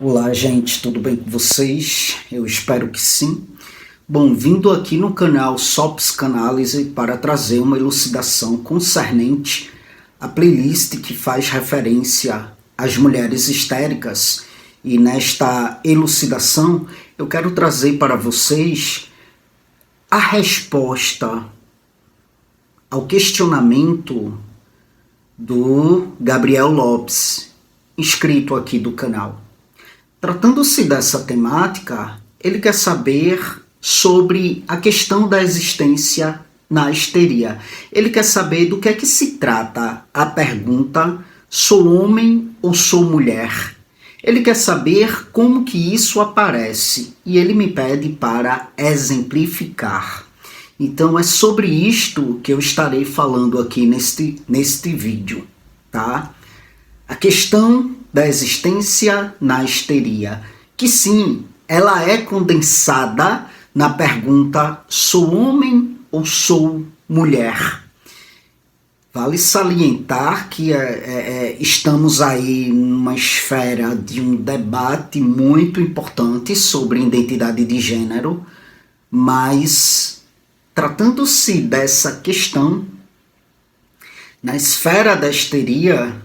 Olá, gente, tudo bem com vocês? Eu espero que sim. Bom, vindo aqui no canal Só Psicanálise para trazer uma elucidação concernente à playlist que faz referência às mulheres histéricas. E nesta elucidação eu quero trazer para vocês a resposta ao questionamento do Gabriel Lopes, inscrito aqui do canal. Tratando-se dessa temática, ele quer saber sobre a questão da existência na histeria. Ele quer saber do que é que se trata a pergunta: sou homem ou sou mulher? Ele quer saber como que isso aparece e ele me pede para exemplificar. Então é sobre isto que eu estarei falando aqui neste vídeo, tá? A questão da existência na histeria, que sim, ela é condensada na pergunta: sou homem ou sou mulher? Vale salientar que estamos aí numa esfera de um debate muito importante sobre identidade de gênero, mas tratando-se dessa questão, na esfera da histeria,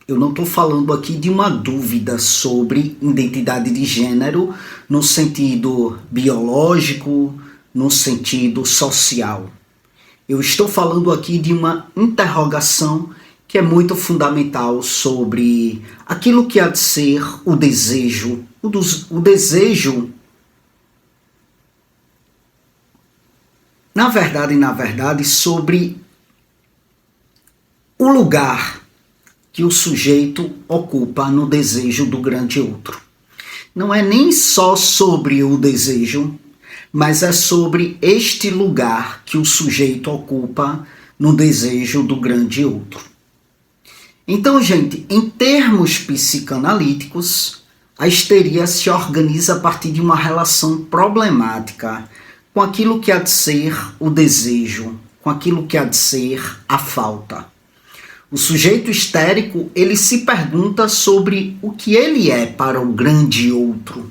eu não estou falando aqui de uma dúvida sobre identidade de gênero no sentido biológico, no sentido social. Eu estou falando aqui de uma interrogação que é muito fundamental sobre aquilo que há de ser o desejo. O desejo, na verdade, sobre o lugar que o sujeito ocupa no desejo do grande outro. Não é nem só sobre o desejo, mas é sobre este lugar que o sujeito ocupa no desejo do grande outro. Então, gente, em termos psicanalíticos, a histeria se organiza a partir de uma relação problemática com aquilo que há de ser o desejo, com aquilo que há de ser a falta. O sujeito histérico, ele se pergunta sobre o que ele é para o grande outro.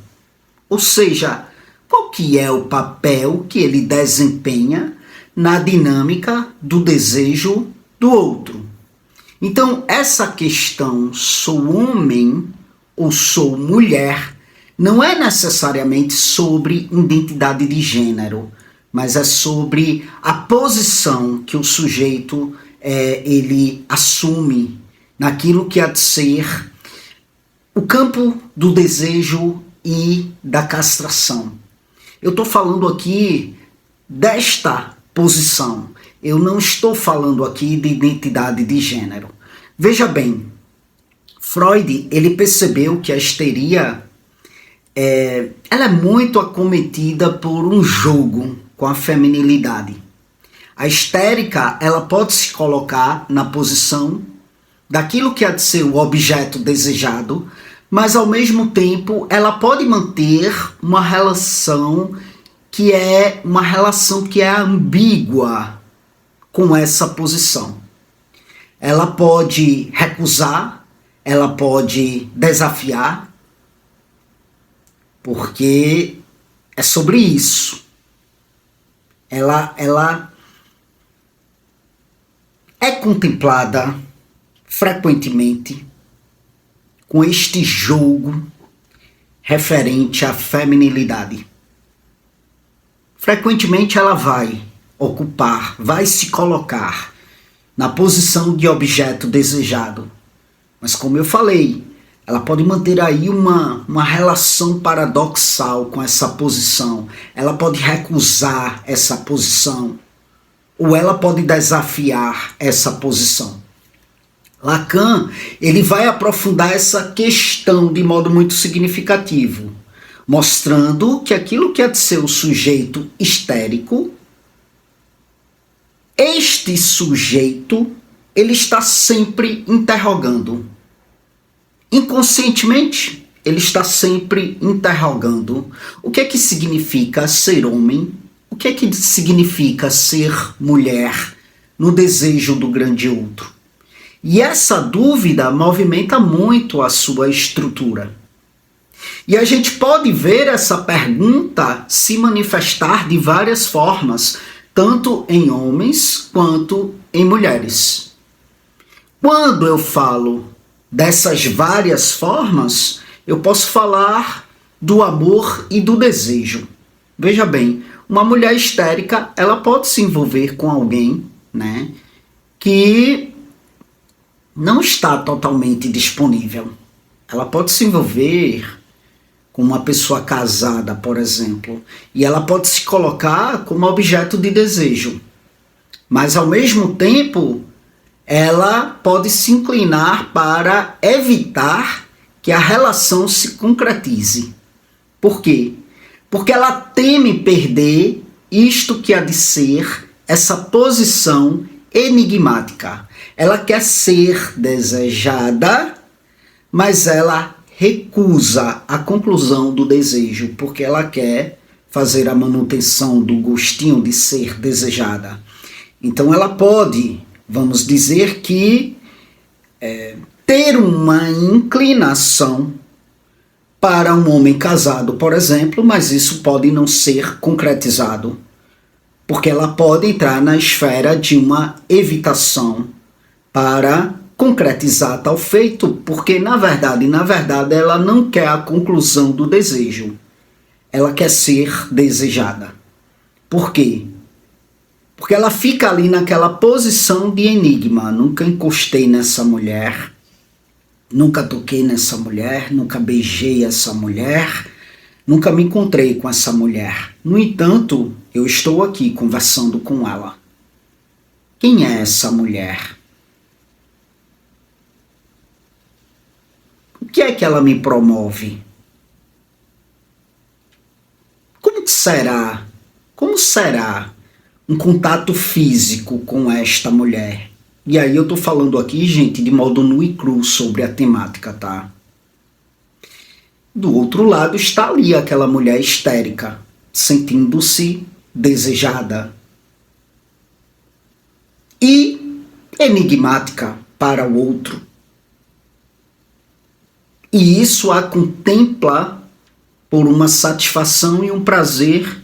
Ou seja, qual que é o papel que ele desempenha na dinâmica do desejo do outro. Então, essa questão, sou homem ou sou mulher, não é necessariamente sobre identidade de gênero, mas é sobre a posição que o sujeito ele assume naquilo que há de ser o campo do desejo e da castração. Eu estou falando aqui desta posição, eu não estou falando aqui de identidade de gênero. Veja bem, Freud ele percebeu que a histeria ela é muito acometida por um jogo com a feminilidade. A histérica, ela pode se colocar na posição daquilo que há de ser o objeto desejado, mas ao mesmo tempo ela pode manter uma relação que é ambígua com essa posição. Ela pode recusar, ela pode desafiar, porque é sobre isso. Ela é contemplada frequentemente com este jogo referente à feminilidade. Frequentemente ela vai ocupar, vai se colocar na posição de objeto desejado. Mas como eu falei, ela pode manter aí uma relação paradoxal com essa posição. Ela pode recusar essa posição, ou ela pode desafiar essa posição. Lacan, ele vai aprofundar essa questão de modo muito significativo, mostrando que aquilo que é de ser o sujeito histérico, este sujeito, ele está sempre interrogando. Inconscientemente, ele está sempre interrogando o que é que significa ser homem, o que é que significa ser mulher no desejo do grande outro. E essa dúvida movimenta muito a sua estrutura. E a gente pode ver essa pergunta se manifestar de várias formas, tanto em homens quanto em mulheres. Quando eu falo dessas várias formas, eu posso falar do amor e do desejo. Veja bem, uma mulher histérica, ela pode se envolver com alguém, né, que não está totalmente disponível. Ela pode se envolver com uma pessoa casada, por exemplo, e ela pode se colocar como objeto de desejo. Mas, ao mesmo tempo, ela pode se inclinar para evitar que a relação se concretize. Por quê? Porque ela teme perder isto que há de ser essa posição enigmática. Ela quer ser desejada, mas ela recusa a conclusão do desejo, porque ela quer fazer a manutenção do gostinho de ser desejada. Então ela pode, vamos dizer que, ter uma inclinação para um homem casado, por exemplo, mas isso pode não ser concretizado, porque ela pode entrar na esfera de uma evitação para concretizar tal feito, porque na verdade ela não quer a conclusão do desejo. Ela quer ser desejada. Por quê? Porque ela fica ali naquela posição de enigma. Nunca encostei nessa mulher, nunca toquei nessa mulher, nunca beijei essa mulher, nunca me encontrei com essa mulher. No entanto, eu estou aqui conversando com ela. Quem é essa mulher? O que é que ela me promove? Como será? Como será um contato físico com esta mulher? E aí eu tô falando aqui, gente, de modo nu e cru sobre a temática, tá? Do outro lado está ali aquela mulher histérica, sentindo-se desejada e enigmática para o outro. E isso a contempla por uma satisfação e um prazer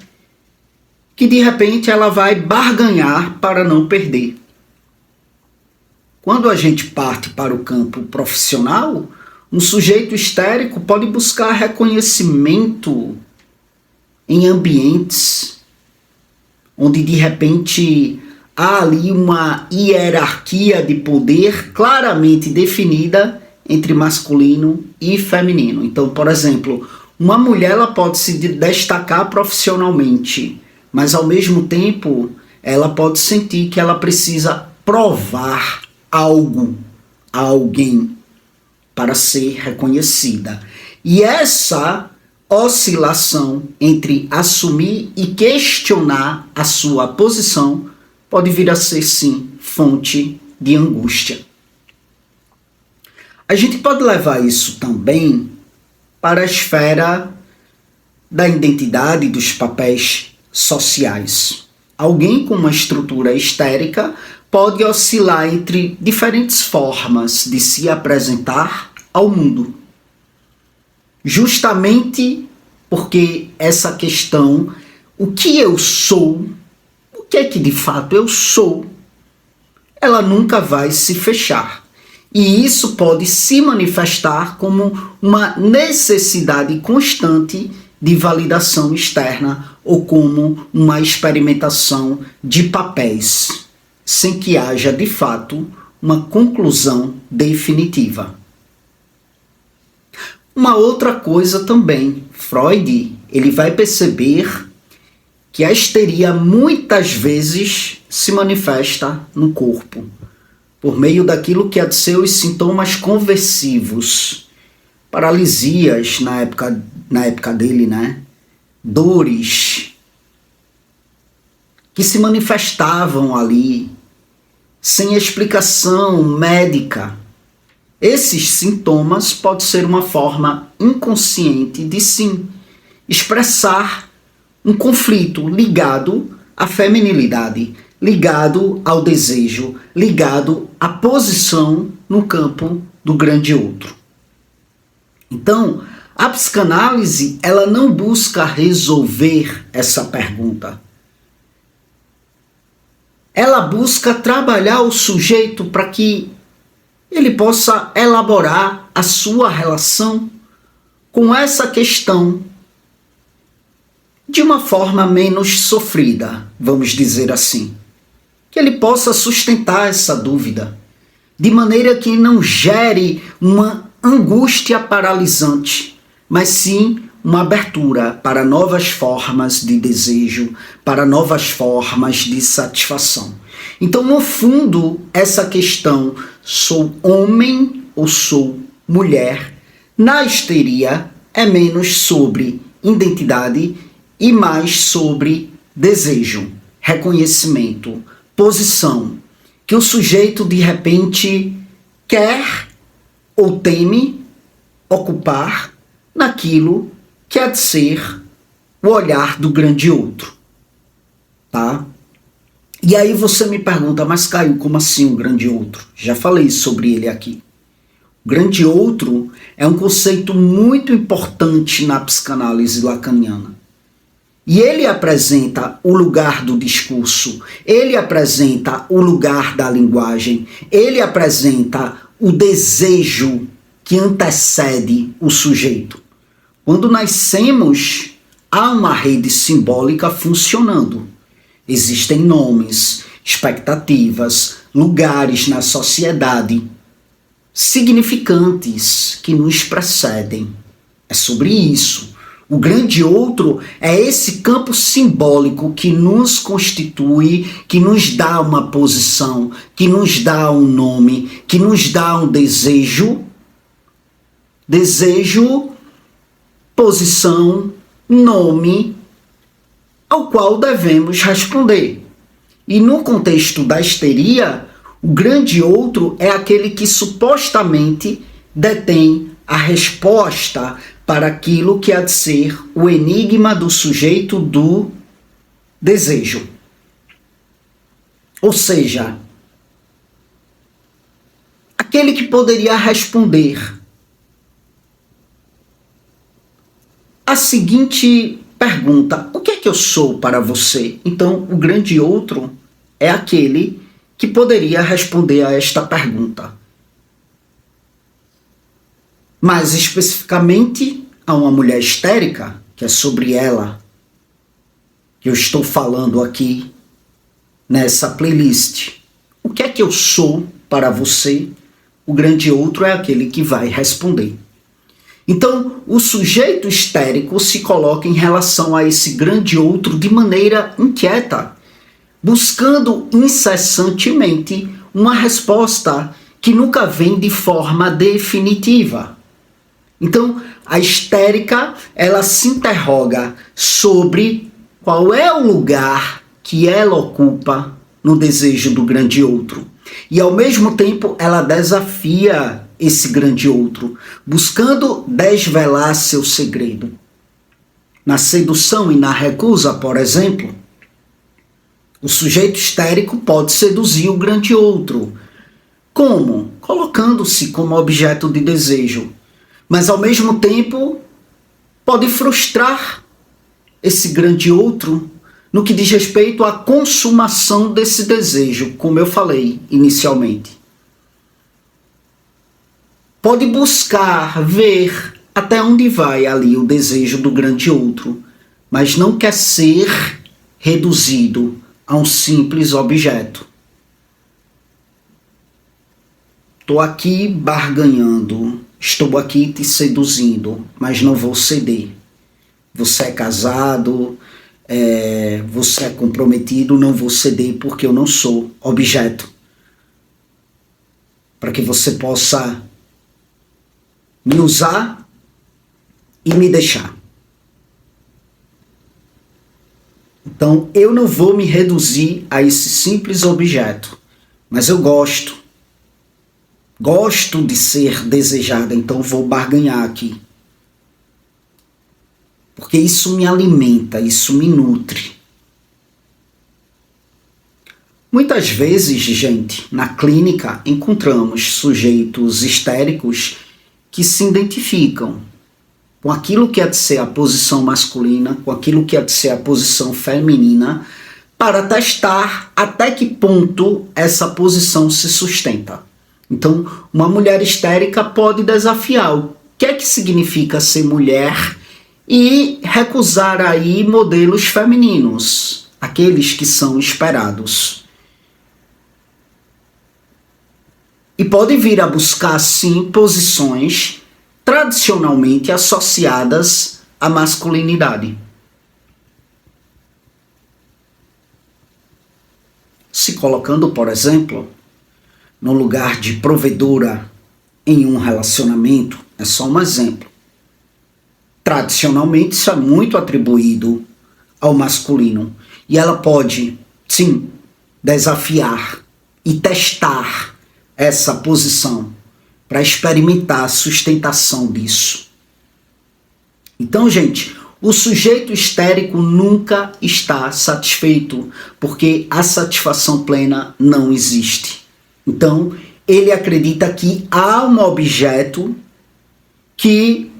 que de repente ela vai barganhar para não perder. Quando a gente parte para o campo profissional, um sujeito histérico pode buscar reconhecimento em ambientes onde de repente há ali uma hierarquia de poder claramente definida entre masculino e feminino. Então, por exemplo, uma mulher ela pode se destacar profissionalmente, mas ao mesmo tempo ela pode sentir que ela precisa provar algo a alguém para ser reconhecida. E essa oscilação entre assumir e questionar a sua posição pode vir a ser, sim, fonte de angústia. A gente pode levar isso também para a esfera da identidade e dos papéis sociais. Alguém com uma estrutura histérica pode oscilar entre diferentes formas de se apresentar ao mundo. Justamente porque essa questão, o que eu sou, o que é que de fato eu sou, ela nunca vai se fechar. E isso pode se manifestar como uma necessidade constante de validação externa ou como uma experimentação de papéis, sem que haja de fato uma conclusão definitiva. Uma outra coisa também, Freud, ele vai perceber que a histeria muitas vezes se manifesta no corpo, por meio daquilo que há de ser os sintomas conversivos, paralisias na época dele, né? Dores que se manifestavam ali, sem explicação médica. Esses sintomas podem ser uma forma inconsciente de sim expressar um conflito ligado à feminilidade, ligado ao desejo, ligado à posição no campo do grande outro. Então, A psicanálise, ela não busca resolver essa pergunta. Ela busca trabalhar o sujeito para que ele possa elaborar a sua relação com essa questão de uma forma menos sofrida, vamos dizer assim. Que ele possa sustentar essa dúvida, de maneira que não gere uma angústia paralisante, mas sim uma abertura para novas formas de desejo, para novas formas de satisfação. Então, no fundo, essa questão, sou homem ou sou mulher, na histeria é menos sobre identidade e mais sobre desejo, reconhecimento, posição, que o sujeito de repente quer ou teme ocupar naquilo que há de ser o olhar do grande outro, tá? E aí você me pergunta, mas Caio, como assim o grande outro? Já falei sobre ele aqui. O grande outro é um conceito muito importante na psicanálise lacaniana. E ele apresenta o lugar do discurso, ele apresenta o lugar da linguagem, ele apresenta o desejo que antecede o sujeito. Quando nascemos, há uma rede simbólica funcionando. Existem nomes, expectativas, lugares na sociedade significantes que nos precedem. É sobre isso. O grande outro é esse campo simbólico que nos constitui, que nos dá uma posição, que nos dá um nome, que nos dá um desejo. Desejo, posição, nome, ao qual devemos responder. E no contexto da histeria, o grande outro é aquele que supostamente detém a resposta para aquilo que há de ser o enigma do sujeito do desejo. Ou seja, aquele que poderia responder a seguinte pergunta: o que é que eu sou para você? Então, o grande outro é aquele que poderia responder a esta pergunta. Mais especificamente, a uma mulher histérica, que é sobre ela que eu estou falando aqui nessa playlist. O que é que eu sou para você? O grande outro é aquele que vai responder. Então, o sujeito histérico se coloca em relação a esse grande outro de maneira inquieta, buscando incessantemente uma resposta que nunca vem de forma definitiva. Então, a histérica, ela se interroga sobre qual é o lugar que ela ocupa no desejo do grande outro. E, ao mesmo tempo, ela desafia esse grande outro, buscando desvelar seu segredo. Na sedução e na recusa, por exemplo, o sujeito histérico pode seduzir o grande outro. Como? Colocando-se como objeto de desejo. Mas, ao mesmo tempo, pode frustrar esse grande outro no que diz respeito à consumação desse desejo, como eu falei inicialmente. Pode buscar ver até onde vai ali o desejo do grande outro, mas não quer ser reduzido a um simples objeto. Estou aqui barganhando, estou aqui te seduzindo, mas não vou ceder. Você é casado, você é comprometido, não vou ceder porque eu não sou objeto. Para que você possa me usar e me deixar. Então, eu não vou me reduzir a esse simples objeto, mas eu gosto de ser desejada, então vou barganhar aqui. Porque isso me alimenta, isso me nutre. Muitas vezes, gente, na clínica encontramos sujeitos histéricos que se identificam com aquilo que há de ser a posição masculina, com aquilo que há de ser a posição feminina, para testar até que ponto essa posição se sustenta. Então, uma mulher histérica pode desafiar o que é que significa ser mulher e recusar aí modelos femininos, aqueles que são esperados. E pode vir a buscar, sim, posições tradicionalmente associadas à masculinidade. Se colocando, por exemplo, no lugar de provedora em um relacionamento, é só um exemplo. Tradicionalmente, isso é muito atribuído ao masculino. E ela pode, sim, desafiar e testar essa posição para experimentar a sustentação disso. Então, gente, o sujeito histérico nunca está satisfeito, porque a satisfação plena não existe. Então, ele acredita que há um objeto que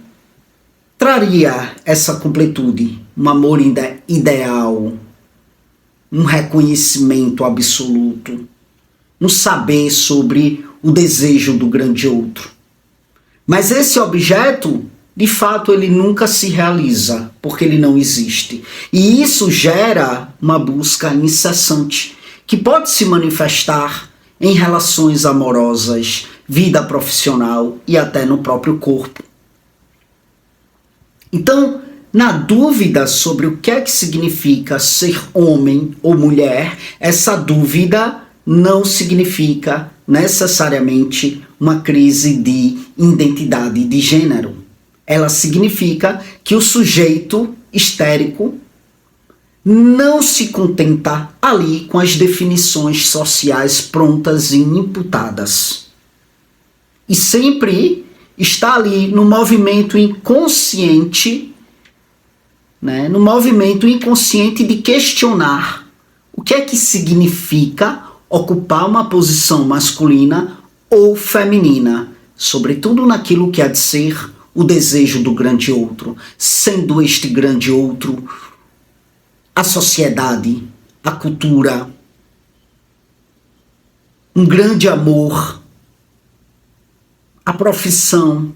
traria essa completude, um amor ideal, um reconhecimento absoluto, um saber sobre o desejo do grande outro. Mas esse objeto, de fato, ele nunca se realiza, porque ele não existe. E isso gera uma busca incessante, que pode se manifestar em relações amorosas, vida profissional e até no próprio corpo. Então, na dúvida sobre o que é que significa ser homem ou mulher, essa dúvida não significa necessariamente uma crise de identidade de gênero. Ela significa que o sujeito histérico não se contenta ali com as definições sociais prontas e imputadas. E sempre está ali no movimento inconsciente, no movimento inconsciente de questionar o que é que significa ocupar uma posição masculina ou feminina, sobretudo naquilo que há de ser o desejo do grande outro, sendo este grande outro a sociedade, a cultura, um grande amor, a profissão,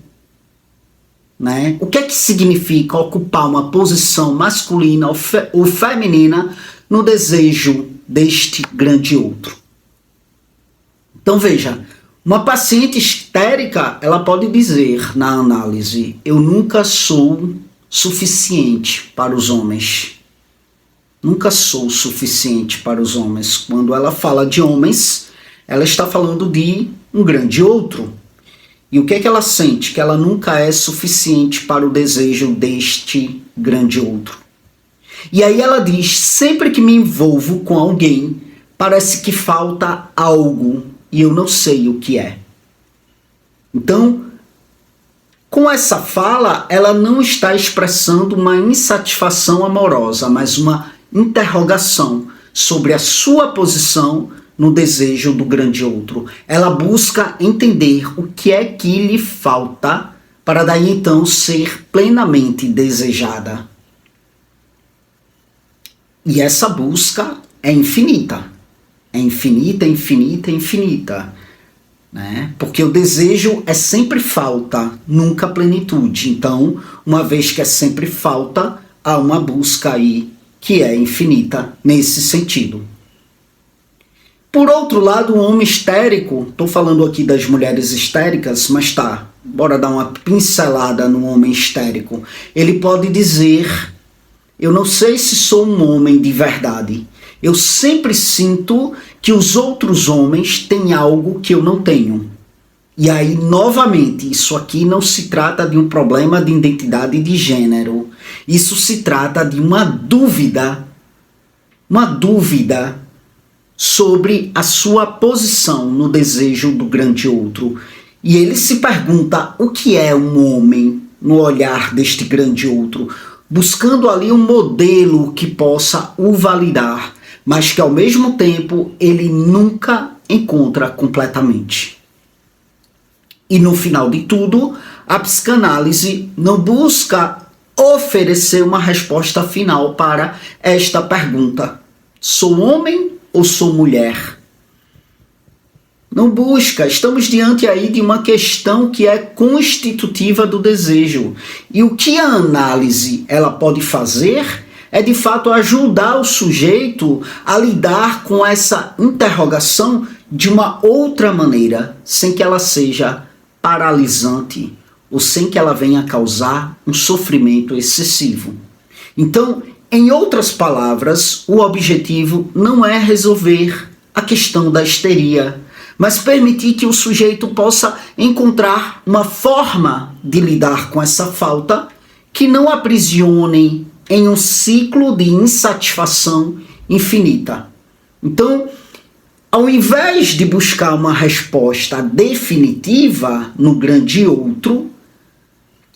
O que é que significa ocupar uma posição masculina ou feminina no desejo deste grande outro? Então veja, uma paciente histérica, ela pode dizer na análise: eu nunca sou suficiente para os homens. Nunca sou suficiente para os homens. Quando ela fala de homens, ela está falando de um grande outro. E o que é que ela sente? Que ela nunca é suficiente para o desejo deste grande outro. E aí ela diz: sempre que me envolvo com alguém, parece que falta algo e eu não sei o que é. Então, com essa fala, ela não está expressando uma insatisfação amorosa, mas uma interrogação sobre a sua posição no desejo do grande outro. Ela busca entender o que é que lhe falta para daí então ser plenamente desejada. E essa busca é infinita. É infinita, infinita, infinita. Porque o desejo é sempre falta, nunca plenitude. Então, uma vez que é sempre falta, há uma busca aí que é infinita nesse sentido. Por outro lado, o homem histérico, estou falando aqui das mulheres histéricas, mas bora dar uma pincelada no homem histérico. Ele pode dizer: eu não sei se sou um homem de verdade. Eu sempre sinto que os outros homens têm algo que eu não tenho. E aí, novamente, isso aqui não se trata de um problema de identidade de gênero. Isso se trata de uma dúvida sobre a sua posição no desejo do grande outro. E ele se pergunta o que é um homem no olhar deste grande outro, buscando ali um modelo que possa o validar, mas que ao mesmo tempo ele nunca encontra completamente. E no final de tudo, A psicanálise não busca oferecer uma resposta final para esta pergunta: sou homem ou sou mulher? Não busca, estamos diante aí de uma questão que é constitutiva do desejo. E o que a análise ela pode fazer é de fato ajudar o sujeito a lidar com essa interrogação de uma outra maneira, sem que ela seja paralisante ou sem que ela venha causar um sofrimento excessivo. Então, em outras palavras, o objetivo não é resolver a questão da histeria, mas permitir que o sujeito possa encontrar uma forma de lidar com essa falta que não aprisione em um ciclo de insatisfação infinita. Então, ao invés de buscar uma resposta definitiva no grande outro,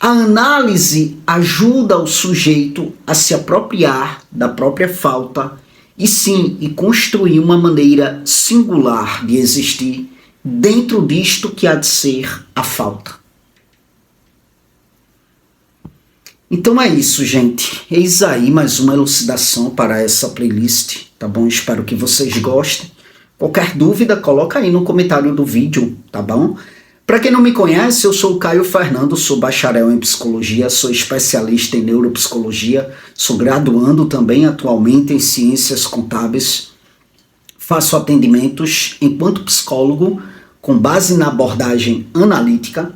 a análise ajuda o sujeito a se apropriar da própria falta e construir uma maneira singular de existir dentro disto que há de ser a falta. Então é isso, gente. Eis aí mais uma elucidação para essa playlist, tá bom? Espero que vocês gostem. Qualquer dúvida, coloca aí no comentário do vídeo, tá bom? Para quem não me conhece, eu sou o Caio Fernando, sou bacharel em psicologia, sou especialista em neuropsicologia, sou graduando também atualmente em ciências contábeis, faço atendimentos enquanto psicólogo com base na abordagem analítica,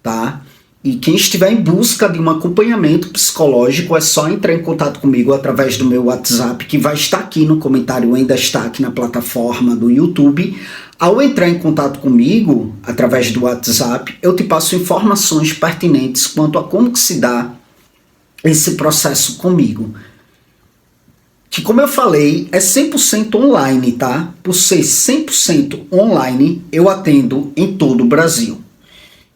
tá? E quem estiver em busca de um acompanhamento psicológico é só entrar em contato comigo através do meu WhatsApp, que vai estar aqui no comentário em destaque na plataforma do YouTube. Ao entrar em contato comigo através do WhatsApp, eu te passo informações pertinentes quanto a como que se dá esse processo comigo. Que, como eu falei, é 100% online, tá? Por ser 100% online, eu atendo em todo o Brasil.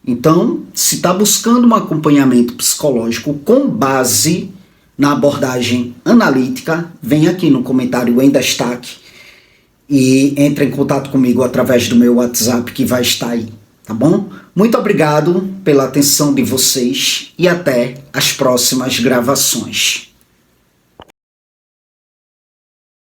Então, se está buscando um acompanhamento psicológico com base na abordagem analítica, vem aqui no comentário em destaque e entre em contato comigo através do meu WhatsApp que vai estar aí, tá bom? Muito obrigado pela atenção de vocês e até as próximas gravações.